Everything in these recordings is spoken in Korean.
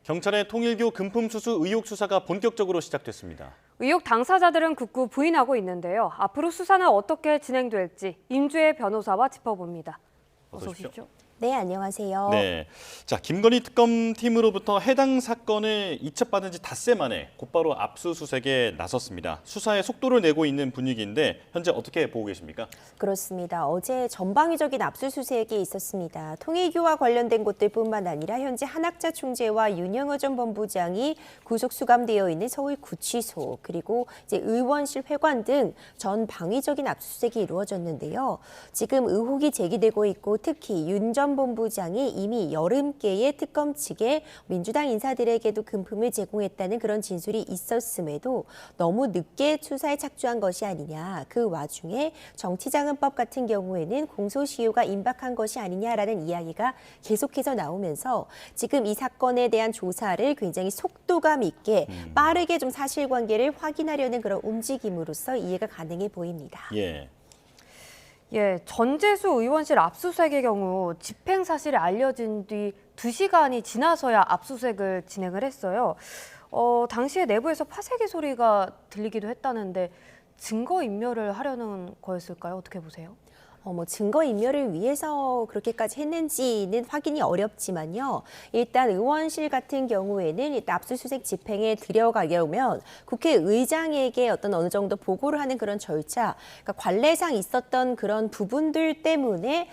경찰의 통일교 금품수수 의혹 수사가 본격적으로 시작됐습니다. 의혹 당사자들은 극구 부인하고 있는데요. 앞으로 수사는 어떻게 진행될지 임주혜 변호사와 짚어봅니다. 어서 오십시오. 네, 안녕하세요. 네, 자 김건희 특검팀으로부터 해당 사건을 이첩받은 지 닷새 만에 곧바로 압수수색에 나섰습니다. 수사에 속도를 내고 있는 분위기인데 현재 어떻게 보고 계십니까? 그렇습니다. 어제 전방위적인 압수수색이 있었습니다. 통일교와 관련된 곳들뿐만 아니라 현재 한학자 총재와 윤영호 전 본부장이 구속 수감되어 있는 서울구치소 그리고 이제 의원실 회관 등 전방위적인 압수수색이 이루어졌는데요. 지금 의혹이 제기되고 있고 특히 윤 전 본부장이 이미 여름께에 특검 측에 민주당 인사들에게도 금품을 제공했다는 그런 진술이 있었음에도 너무 늦게 수사에 착수한 것이 아니냐. 그 와중에 정치자금법 같은 경우에는 공소시효가 임박한 것이 아니냐라는 이야기가 계속해서 나오면서 지금 이 사건에 대한 조사를 굉장히 속도감 있게 빠르게 좀 사실관계를 확인하려는 그런 움직임으로서 이해가 가능해 보입니다. 전재수 의원실 압수수색의 경우 집행 사실이 알려진 뒤 2시간이 지나서야 압수수색을 진행을 했어요. 당시에 내부에서 파쇄기 소리가 들리기도 했다는데 증거인멸을 하려는 거였을까요? 어떻게 보세요? 증거인멸을 위해서 그렇게까지 했는지는 확인이 어렵지만요. 일단 의원실 같은 경우에는 일단 압수수색 집행에 들어가려면 국회의장에게 어느 정도 보고를 하는 그런 절차, 그러니까 관례상 있었던 그런 부분들 때문에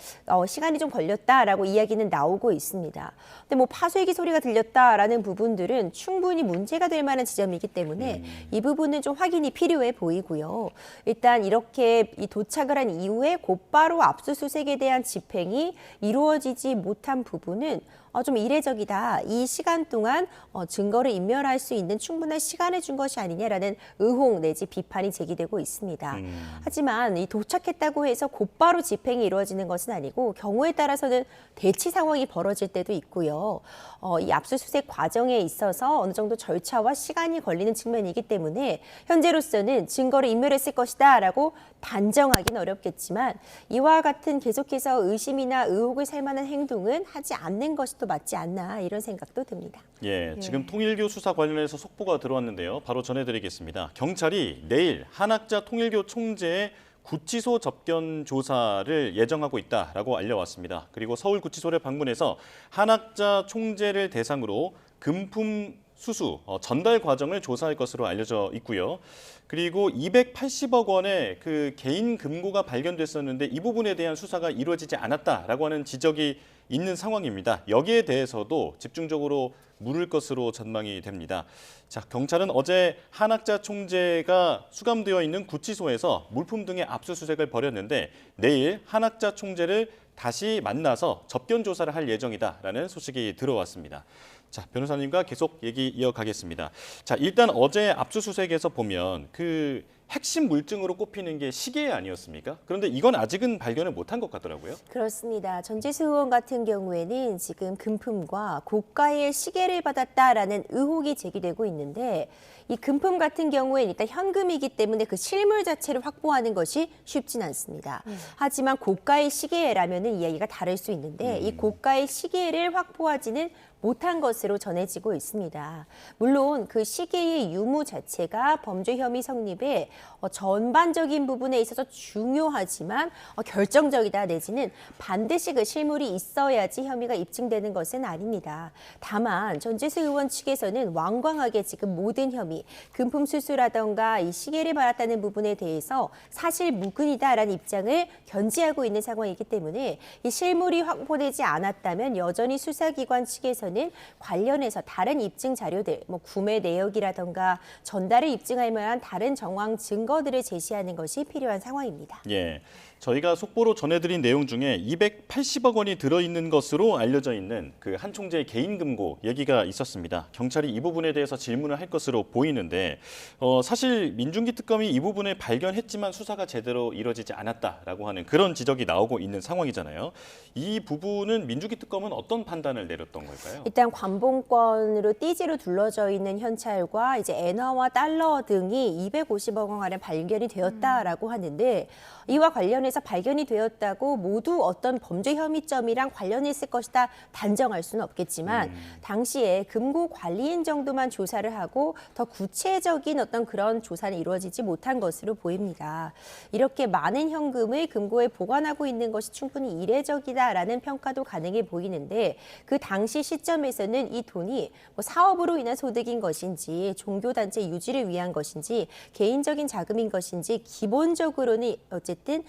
시간이 좀 걸렸다라고 이야기는 나오고 있습니다. 근데 파쇄기 소리가 들렸다라는 부분들은 충분히 문제가 될 만한 지점이기 때문에 이 부분은 좀 확인이 필요해 보이고요. 일단 이렇게 도착을 한 이후에 곧바로 압수수색에 대한 집행이 이루어지지 못한 부분은 좀 이례적이다. 이 시간 동안 증거를 인멸할 수 있는 충분한 시간을 준 것이 아니냐라는 의혹 내지 비판이 제기되고 있습니다. 하지만 이 도착했다고 해서 곧바로 집행이 이루어지는 것은 아니고 경우에 따라서는 대치 상황이 벌어질 때도 있고요. 이 압수수색 과정에 있어서 어느 정도 절차와 시간이 걸리는 측면이기 때문에 현재로서는 증거를 인멸했을 것이다라고 단정하기는 어렵겠지만 이와 같은 계속해서 의심이나 의혹을 살 만한 행동은 하지 않는 것이 또 맞지 않나 이런 생각도 듭니다. 지금 통일교 수사 관련해서 속보가 들어왔는데요. 바로 전해드리겠습니다. 경찰이 내일 한학자 통일교 총재의 구치소 접견 조사를 예정하고 있다라고 알려왔습니다. 그리고 서울구치소를 방문해서 한학자 총재를 대상으로 금품 수수, 전달 과정을 조사할 것으로 알려져 있고요. 그리고 280억 원의 그 개인 금고가 발견됐었는데 이 부분에 대한 수사가 이루어지지 않았다라고 하는 지적이 있는 상황입니다. 여기에 대해서도 집중적으로 물을 것으로 전망이 됩니다. 자, 경찰은 어제 한학자 총재가 수감되어 있는 구치소에서 물품 등의 압수수색을 벌였는데 내일 한학자 총재를 다시 만나서 접견 조사를 할 예정이다라는 소식이 들어왔습니다. 자, 변호사님과 계속 얘기 이어가겠습니다. 자, 일단 어제 압수수색에서 보면 그 핵심 물증으로 꼽히는 게 시계 아니었습니까? 그런데 이건 아직은 발견을 못한 것 같더라고요. 그렇습니다. 전재수 의원 같은 경우에는 지금 금품과 고가의 시계를 받았다라는 의혹이 제기되고 있는데 이 금품 같은 경우에는 일단 현금이기 때문에 그 실물 자체를 확보하는 것이 쉽진 않습니다. 하지만 고가의 시계라면은 이야기가 다를 수 있는데 이 고가의 시계를 확보하지는 못한 것으로 전해지고 있습니다. 물론 그 시계의 유무 자체가 범죄 혐의 성립에 전반적인 부분에 있어서 중요하지만 결정적이다 내지는 반드시 그 실물이 있어야지 혐의가 입증되는 것은 아닙니다. 다만 전재수 의원 측에서는 완강하게 지금 모든 혐의, 금품 수수라던가 이 시계를 받았다는 부분에 대해서 사실 무근이다라는 입장을 견지하고 있는 상황이기 때문에 이 실물이 확보되지 않았다면 여전히 수사기관 측에서는 관련해서 다른 입증 자료들, 구매 내역이라던가 전달을 입증할 만한 다른 정황 증거들을 제시하는 것이 필요한 상황입니다. 저희가 속보로 전해드린 내용 중에 280억 원이 들어있는 것으로 알려져 있는 그 한 총재의 개인 금고 얘기가 있었습니다. 경찰이 이 부분에 대해서 질문을 할 것으로 보이는데 사실 민중기 특검이 이 부분을 발견했지만 수사가 제대로 이루어지지 않았다라고 하는 그런 지적이 나오고 있는 상황이잖아요. 이 부분은 민중기 특검은 어떤 판단을 내렸던 걸까요? 일단 관봉권으로 띠지로 둘러져 있는 현찰과 이제 엔화와 달러 등이 250억 원가량 발견이 되었다라고 하는데 이와 관련해서 과정에서 발견이 되었다고 모두 어떤 범죄 혐의점이랑 관련있을 것이다 단정할 수는 없겠지만 당시에 금고 관리인 정도만 조사를 하고 더 구체적인 어떤 그런 조사는 이루어지지 못한 것으로 보입니다. 이렇게 많은 현금을 금고에 보관하고 있는 것이 충분히 이례적이다라는 평가도 가능해 보이는데 그 당시 시점에서는 이 돈이 뭐 사업으로 인한 소득인 것인지 종교단체 유지를 위한 것인지 개인적인 자금인 것인지 기본적으로는 어쨌든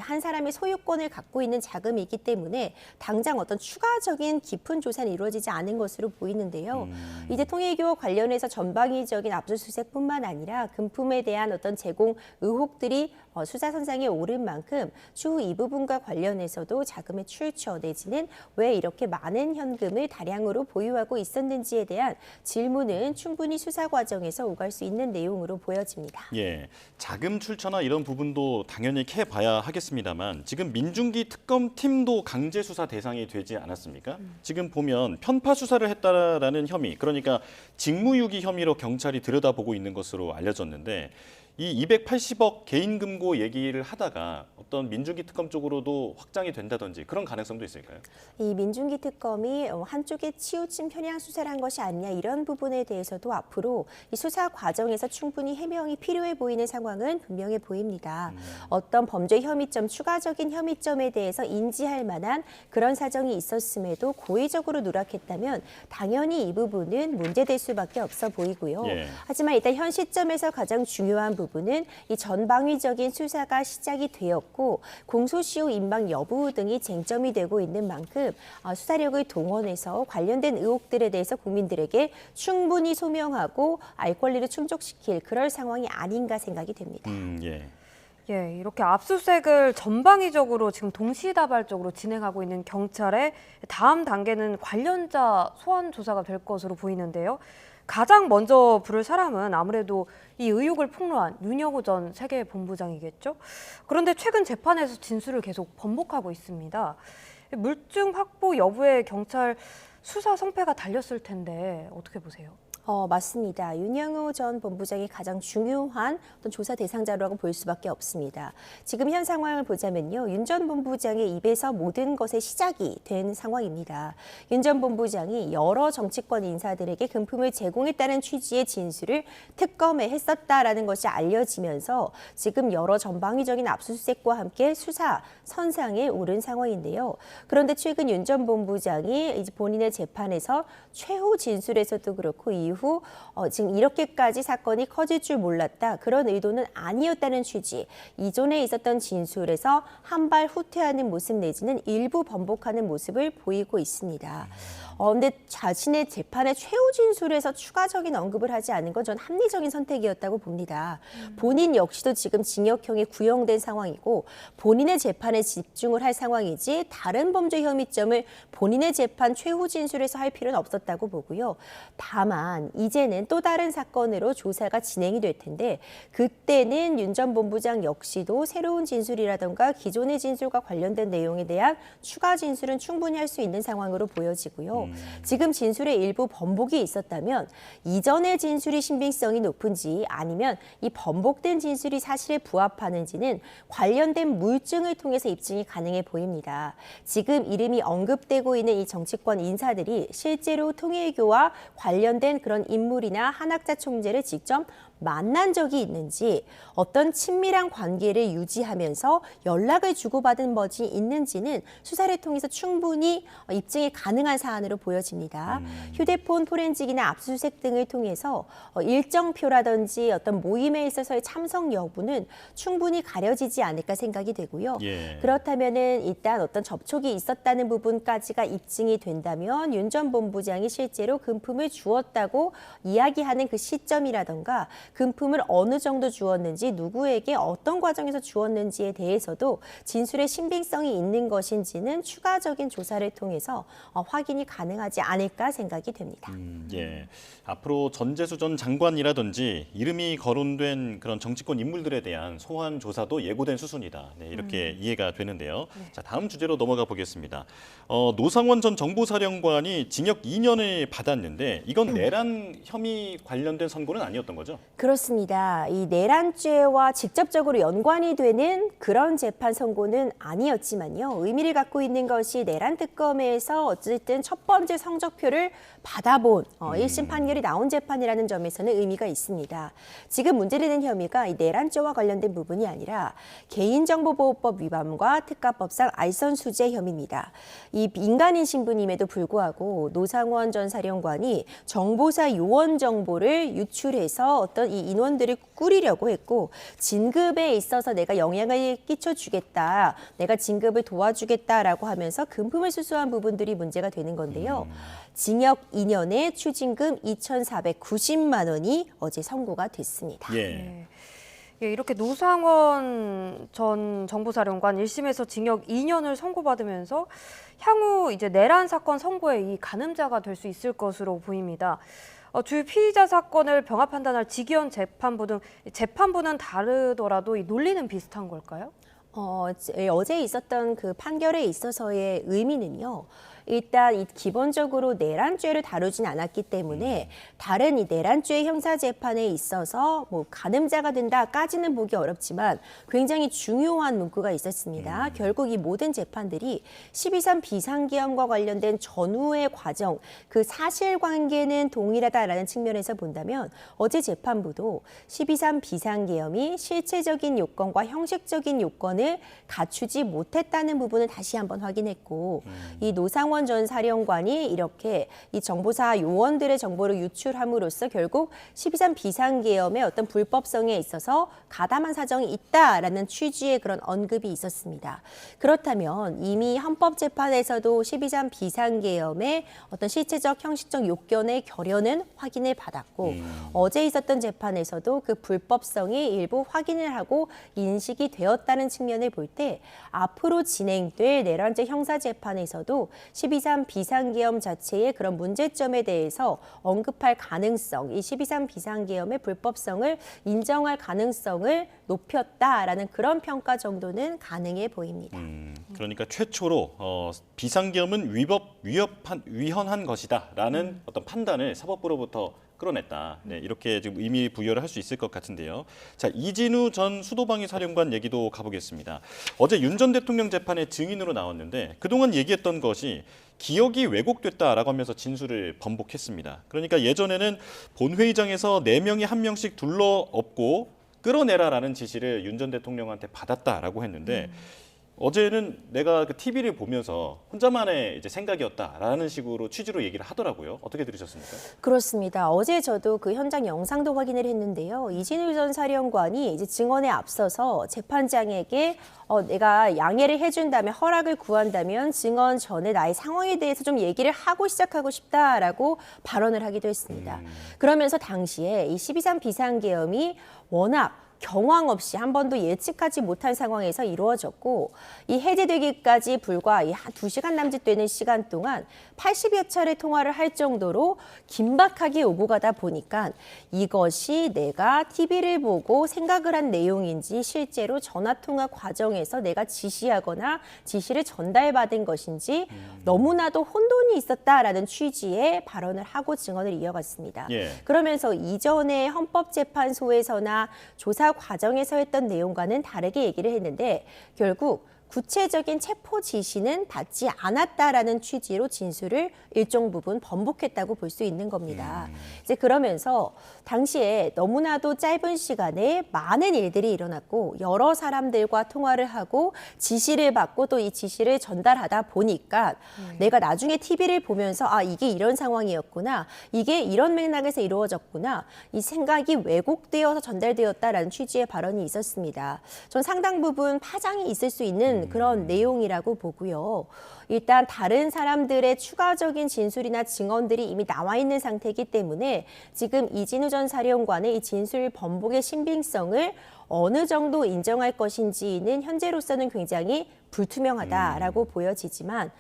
한 사람의 소유권을 갖고 있는 자금이기 때문에 당장 어떤 추가적인 깊은 조사는 이루어지지 않은 것으로 보이는데요. 이제 통일교 관련해서 전방위적인 압수수색뿐만 아니라 금품에 대한 어떤 제공 의혹들이 수사선상에 오른 만큼 추후 이 부분과 관련해서도 자금의 출처 내지는 왜 이렇게 많은 현금을 다량으로 보유하고 있었는지에 대한 질문은 충분히 수사 과정에서 오갈 수 있는 내용으로 보여집니다. 예, 자금 출처나 이런 부분도 당연히 캐봐야 하겠습니다만 지금 민중기 특검팀도 강제 수사 대상이 되지 않았습니까? 지금 보면 편파 수사를 했다라는 혐의, 그러니까 직무유기 혐의로 경찰이 들여다보고 있는 것으로 알려졌는데 이 280억 개인 금고 얘기를 하다가 어떤 민중기 특검 쪽으로도 확장이 된다든지 그런 가능성도 있을까요? 이 민중기 특검이 한쪽에 치우친 편향 수사를 한 것이 아니냐 이런 부분에 대해서도 앞으로 이 수사 과정에서 충분히 해명이 필요해 보이는 상황은 분명해 보입니다. 어떤 범죄 혐의점, 추가적인 혐의점에 대해서 인지할 만한 그런 사정이 있었음에도 고의적으로 누락했다면 당연히 이 부분은 문제될 수밖에 없어 보이고요. 예. 하지만 일단 현 시점에서 가장 중요한 부분은 이 전방위적인 수사가 시작이 되었고 공소시효 임박 여부 등이 쟁점이 되고 있는 만큼 수사력을 동원해서 관련된 의혹들에 대해서 국민들에게 충분히 소명하고 알 권리를 충족시킬 그럴 상황이 아닌가 생각이 됩니다. 예. 예, 이렇게 압수수색을 전방위적으로 지금 동시다발적으로 진행하고 있는 경찰의 다음 단계는 관련자 소환 조사가 될 것으로 보이는데요. 가장 먼저 부를 사람은 아무래도 이 의혹을 폭로한 윤여구 전 세계본부장이겠죠. 그런데 최근 재판에서 진술을 계속 번복하고 있습니다. 물증 확보 여부에 경찰 수사 성패가 달렸을 텐데 어떻게 보세요? 맞습니다. 윤영호 전 본부장이 가장 중요한 어떤 조사 대상자라고 볼 수밖에 없습니다. 지금 현 상황을 보자면요. 윤 전 본부장의 입에서 모든 것의 시작이 된 상황입니다. 윤 전 본부장이 여러 정치권 인사들에게 금품을 제공했다는 취지의 진술을 특검에 했었다라는 것이 알려지면서 지금 여러 전방위적인 압수수색과 함께 수사 선상에 오른 상황인데요. 그런데 최근 윤 전 본부장이 이제 본인의 재판에서 최후 진술에서도 그렇고 이후 지금 이렇게까지 사건이 커질 줄 몰랐다. 그런 의도는 아니었다는 취지. 이전에 있었던 진술에서 한 발 후퇴하는 모습 내지는 일부 번복하는 모습을 보이고 있습니다. 그런데 자신의 재판의 최후 진술에서 추가적인 언급을 하지 않은 건 전 합리적인 선택이었다고 봅니다. 본인 역시도 지금 징역형이 구형된 상황이고 본인의 재판에 집중을 할 상황이지 다른 범죄 혐의점을 본인의 재판 최후 진술에서 할 필요는 없었다고 보고요. 다만 이제는 또 다른 사건으로 조사가 진행이 될 텐데 그때는 윤 전 본부장 역시도 새로운 진술이라던가 기존의 진술과 관련된 내용에 대한 추가 진술은 충분히 할 수 있는 상황으로 보여지고요. 지금 진술의 일부 번복이 있었다면 이전의 진술이 신빙성이 높은지 아니면 이 번복된 진술이 사실에 부합하는지는 관련된 물증을 통해서 입증이 가능해 보입니다. 지금 이름이 언급되고 있는 이 정치권 인사들이 실제로 통일교와 관련된 그런 인물이나 한학자 총재를 직접 만난 적이 있는지 어떤 친밀한 관계를 유지하면서 연락을 주고받은 것이 있는지는 수사를 통해서 충분히 입증이 가능한 사안으로 보여집니다. 휴대폰 포렌식이나 압수수색 등을 통해서 일정표라든지 어떤 모임에 있어서의 참석 여부는 충분히 가려지지 않을까 생각이 되고요. 예. 그렇다면은 일단 어떤 접촉이 있었다는 부분까지가 입증이 된다면 윤 전 본부장이 실제로 금품을 주었다고 이야기하는 그 시점이라던가 금품을 어느 정도 주었는지 누구에게 어떤 과정에서 주었는지에 대해서도 진술의 신빙성이 있는 것인지는 추가적인 조사를 통해서 확인이 가능합니다. 가능하지 않을까 생각이 됩니다. 예. 앞으로 전재수 전 장관이라든지 이름이 거론된 그런 정치권 인물들에 대한 소환 조사도 예고된 수순이다. 네, 이렇게 이해가 되는데요. 자, 다음 주제로 넘어가 보겠습니다. 노상원 전 정보사령관이 징역 2년을 받았는데 이건 내란 혐의 관련된 선고는 아니었던 거죠? 그렇습니다. 이 내란죄와 직접적으로 연관이 되는 그런 재판 선고는 아니었지만요. 의미를 갖고 있는 것이 내란 특검에서 어쨌든 첫 번째 성적표를 받아본 1심 판결이 나온 재판이라는 점에서는 의미가 있습니다. 지금 문제되는 혐의가 이 내란죄와 관련된 부분이 아니라 개인정보보호법 위반과 특가법상 알선수재 혐의입니다. 이 민간인 신분임에도 불구하고 노상원 전 사령관이 정보사 요원 정보를 유출해서 어떤 이 인원들을 꾸리려고 했고 진급에 있어서 내가 영향을 끼쳐주겠다, 내가 진급을 도와주겠다라고 하면서 금품을 수수한 부분들이 문제가 되는 건데요. 징역 2년에 추징금 2,490만 원이 어제 선고가 됐습니다. 예. 네. 예, 이렇게 노상원 전 정보사령관 1심에서 징역 2년을 선고받으면서 향후 이제 내란 사건 선고의 이 가늠자가 될 수 있을 것으로 보입니다. 주요 피의자 사건을 병합 판단할 직위원 재판부 등 재판부는 다르더라도 이 논리는 비슷한 걸까요? 어제 있었던 그 판결에 있어서의 의미는요. 일단 이 기본적으로 내란죄를 다루진 않았기 때문에 다른 이 내란죄 형사 재판에 있어서 뭐 가늠자가 된다까지는 보기 어렵지만 굉장히 중요한 문구가 있었습니다. 결국 이 모든 재판들이 12.3 비상계엄과 관련된 전후의 과정, 그 사실관계는 동일하다라는 측면에서 본다면 어제 재판부도 12.3 비상계엄이 실체적인 요건과 형식적인 요건을 갖추지 못했다는 부분을 다시 한번 확인했고 이 노상원 전 사령관이 이렇게 이 정보사 요원들의 정보를 유출함으로써 결국 12.3 비상계엄의 어떤 불법성에 있어서 가담한 사정이 있다라는 취지의 그런 언급이 있었습니다. 그렇다면 이미 헌법재판에서도 12.3 비상계엄의 어떤 실체적 형식적 요건의 결여는 확인을 받았고 어제 있었던 재판에서도 그 불법성이 일부 확인을 하고 인식이 되었다는 측면을 볼 때 앞으로 진행될 내란죄 형사재판에서도 12.3 비상계엄 자체의 그런 문제점에 대해서 언급할 가능성, 이 12.3 비상계엄의 불법성을 인정할 가능성을 높였다라는 그런 평가 정도는 가능해 보입니다. 그러니까 최초로 비상계엄은 위헌한 것이다라는 어떤 판단을 사법부로부터 끌어냈다. 네, 이렇게 지금 의미 부여를 할 수 있을 것 같은데요. 자, 이진우 전 수도방위 사령관 얘기도 가보겠습니다. 어제 윤 전 대통령 재판에 증인으로 나왔는데 그동안 얘기했던 것이 기억이 왜곡됐다라고 하면서 진술을 번복했습니다. 그러니까 예전에는 본회의장에서 4명이 1명씩 둘러엎고 끌어내라라는 지시를 윤 전 대통령한테 받았다라고 했는데 어제는 내가 그 TV를 보면서 혼자만의 이제 생각이었다라는 식으로 취지로 얘기를 하더라고요. 어떻게 들으셨습니까? 그렇습니다. 어제 저도 그 현장 영상도 확인을 했는데요. 이진우 전 사령관이 이제 증언에 앞서서 재판장에게 내가 양해를 해준다면, 허락을 구한다면 증언 전에 나의 상황에 대해서 좀 얘기를 하고 시작하고 싶다라고 발언을 하기도 했습니다. 그러면서 당시에 이 12.3 비상계엄이 워낙 경황 없이 한 번도 예측하지 못한 상황에서 이루어졌고 이 해제되기까지 불과 한 2시간 남짓 되는 시간 동안 80여 차례 통화를 할 정도로 긴박하게 오고 가다 보니까 이것이 내가 TV를 보고 생각을 한 내용인지 실제로 전화통화 과정에서 내가 지시하거나 지시를 전달받은 것인지 너무나도 혼돈이 있었다라는 취지의 발언을 하고 증언을 이어갔습니다. 예. 그러면서 이전에 헌법재판소에서나 조사 과정에서 했던 내용과는 다르게 얘기를 했는데 결국 구체적인 체포 지시는 받지 않았다라는 취지로 진술을 일정 부분 번복했다고 볼 수 있는 겁니다. 이제 그러면서 당시에 너무나도 짧은 시간에 많은 일들이 일어났고 여러 사람들과 통화를 하고 지시를 받고 또 이 지시를 전달하다 보니까 내가 나중에 TV를 보면서 아 이게 이런 상황이었구나, 이게 이런 맥락에서 이루어졌구나, 이 생각이 왜곡되어서 전달되었다라는 취지의 발언이 있었습니다. 전 상당 부분 파장이 있을 수 있는 그런 내용이라고 보고요. 일단 다른 사람들의 추가적인 진술이나 증언들이 이미 나와 있는 상태이기 때문에 지금 이진우 전 사령관의 이 진술 번복의 신빙성을 어느 정도 인정할 것인지는 현재로서는 굉장히 불투명하다라고 보여지지만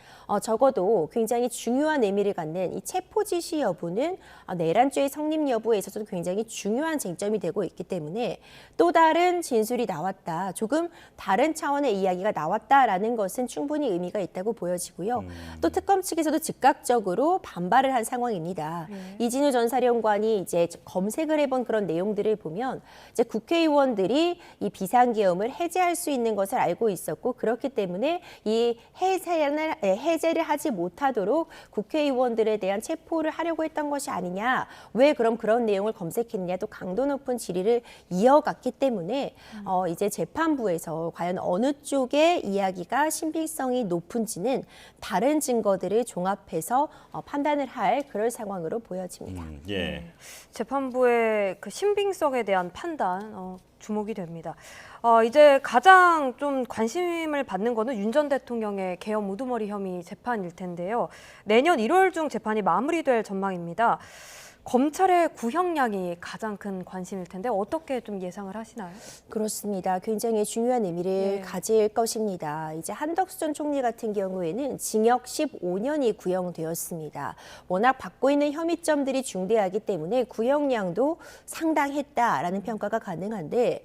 적어도 굉장히 중요한 의미를 갖는 이 체포 지시 여부는 내란죄의 성립 여부에 있어서도 굉장히 중요한 쟁점이 되고 있기 때문에 또 다른 진술이 나왔다, 조금 다른 차원의 이야기가 나왔다라는 것은 충분히 의미가 있다고 보여지고요. 또 특검 측에서도 즉각적으로 반발을 한 상황입니다. 이진우 전 사령관이 이제 검색을 해본 그런 내용들을 보면 이제 국회의원들이 이 비상계엄을 해제할 수 있는 것을 알고 있었고 그렇기 때문에 이 해제를 하지 못하도록 국회의원들에 대한 체포를 하려고 했던 것이 아니냐. 왜 그럼 그런 내용을 검색했냐. 또 강도 높은 질의를 이어갔기 때문에 이제 재판부에서 과연 어느 쪽의 이야기가 신빙성이 높은지는 다른 증거들을 종합해서 판단을 할 그럴 상황으로 보여집니다. 예. 재판부의 그 신빙성에 대한 판단 주목이 됩니다. 이제 가장 좀 관심을 받는 거는 윤 전 대통령의 계엄 우두머리 혐의 재판일 텐데요. 내년 1월 중 재판이 마무리될 전망입니다. 검찰의 구형량이 가장 큰 관심일 텐데 어떻게 좀 예상을 하시나요? 그렇습니다. 굉장히 중요한 의미를 가질 것입니다. 이제 한덕수 전 총리 같은 경우에는 징역 15년이 구형되었습니다. 워낙 받고 있는 혐의점들이 중대하기 때문에 구형량도 상당했다라는 평가가 가능한데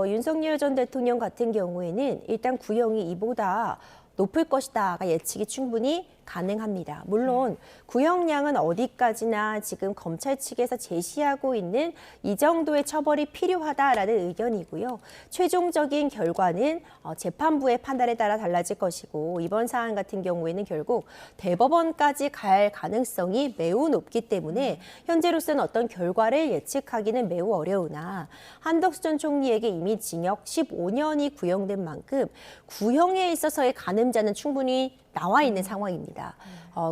윤석열 전 대통령 같은 경우에는 일단 구형이 이보다 높을 것이다가 예측이 충분히 가능합니다. 물론 구형량은 어디까지나 지금 검찰 측에서 제시하고 있는 이 정도의 처벌이 필요하다라는 의견이고요. 최종적인 결과는 재판부의 판단에 따라 달라질 것이고 이번 사안 같은 경우에는 결국 대법원까지 갈 가능성이 매우 높기 때문에 현재로서는 어떤 결과를 예측하기는 매우 어려우나 한덕수 전 총리에게 이미 징역 15년이 구형된 만큼 구형에 있어서의 가늠자는 충분히 나와 있는 상황입니다.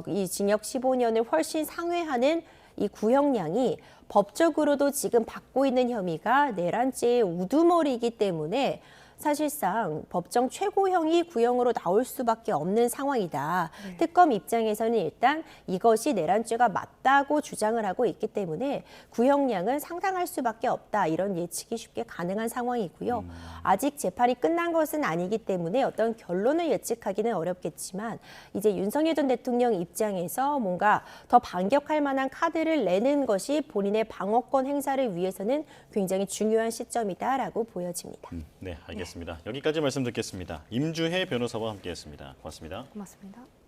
이 징역 15년을 훨씬 상회하는 이 구형량이 법적으로도 지금 받고 있는 혐의가 내란죄의 우두머리이기 때문에 사실상 법정 최고형이 구형으로 나올 수밖에 없는 상황이다. 특검 입장에서는 일단 이것이 내란죄가 맞다고 주장을 하고 있기 때문에 구형량은 상당할 수밖에 없다. 이런 예측이 쉽게 가능한 상황이고요. 아직 재판이 끝난 것은 아니기 때문에 어떤 결론을 예측하기는 어렵겠지만 이제 윤석열 전 대통령 입장에서 뭔가 더 반격할 만한 카드를 내는 것이 본인의 방어권 행사를 위해서는 굉장히 중요한 시점이다라고 보여집니다. 네, 알겠습니다. 여기까지 말씀 듣겠습니다. 임주혜 변호사와 함께했습니다. 고맙습니다. 고맙습니다.